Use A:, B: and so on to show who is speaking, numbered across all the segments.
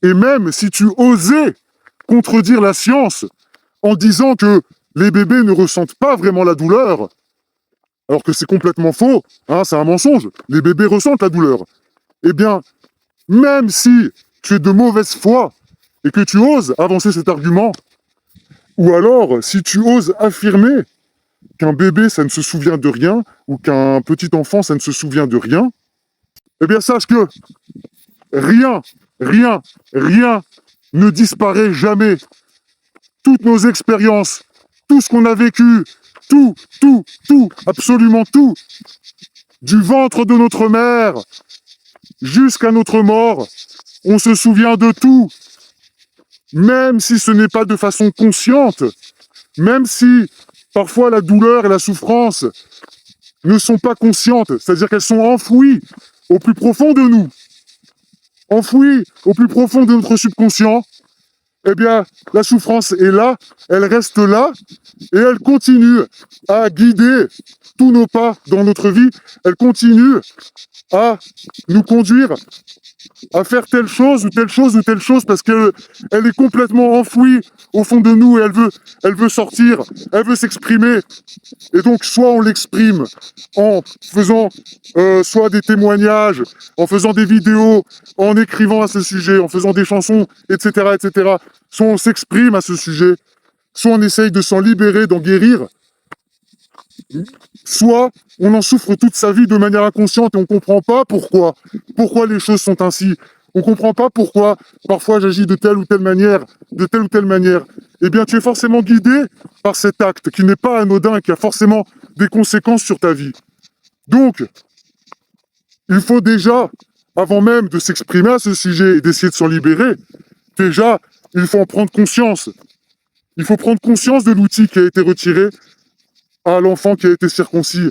A: Et même si tu osais contredire la science en disant que les bébés ne ressentent pas vraiment la douleur, alors que c'est complètement faux, hein, c'est un mensonge, les bébés ressentent la douleur. Eh bien, même si tu es de mauvaise foi et que tu oses avancer cet argument, ou alors si tu oses affirmer qu'un bébé, ça ne se souvient de rien, ou qu'un petit enfant, ça ne se souvient de rien, eh bien sache que rien, rien, rien ne disparaît jamais. Toutes nos expériences, tout ce qu'on a vécu, tout, absolument tout, du ventre de notre mère jusqu'à notre mort, on se souvient de tout, même si ce n'est pas de façon consciente, même si parfois la douleur et la souffrance ne sont pas conscientes, c'est-à-dire qu'elles sont enfouies au plus profond de nous, enfouies au plus profond de notre subconscient. Eh bien, la souffrance est là, elle reste là, et elle continue à guider tous nos pas dans notre vie, elle continue à nous conduire à faire telle chose ou telle chose ou telle chose parce qu'elle est complètement enfouie au fond de nous et elle veut sortir, elle veut s'exprimer. Et donc, soit on l'exprime en faisant soit des témoignages, en faisant des vidéos, en écrivant à ce sujet, en faisant des chansons, etc., etc. Soit on s'exprime à ce sujet, soit on essaye de s'en libérer, d'en guérir, soit on en souffre toute sa vie de manière inconsciente et on ne comprend pas pourquoi les choses sont ainsi. On ne comprend pas pourquoi parfois j'agis de telle ou telle manière, Eh bien, tu es forcément guidé par cet acte qui n'est pas anodin, qui a forcément des conséquences sur ta vie. Donc, il faut déjà, avant même de s'exprimer à ce sujet et d'essayer de s'en libérer, déjà, il faut en prendre conscience. Il faut prendre conscience de l'outil qui a été retiré à l'enfant qui a été circoncis.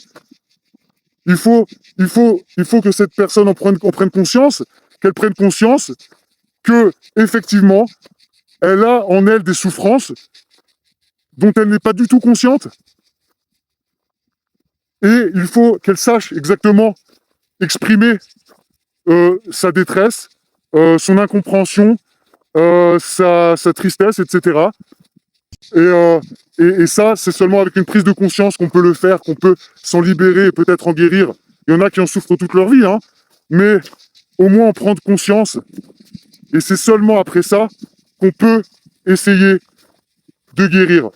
A: Il faut que cette personne en prenne conscience, qu'elle prenne conscience que, effectivement, elle a en elle des souffrances dont elle n'est pas du tout consciente. Et il faut qu'elle sache exactement exprimer sa détresse, son incompréhension, sa tristesse, etc. Et ça, c'est seulement avec une prise de conscience qu'on peut le faire, qu'on peut s'en libérer et peut-être en guérir. Il y en a qui en souffrent toute leur vie, hein, mais au moins en prendre conscience. Et c'est seulement après ça qu'on peut essayer de guérir.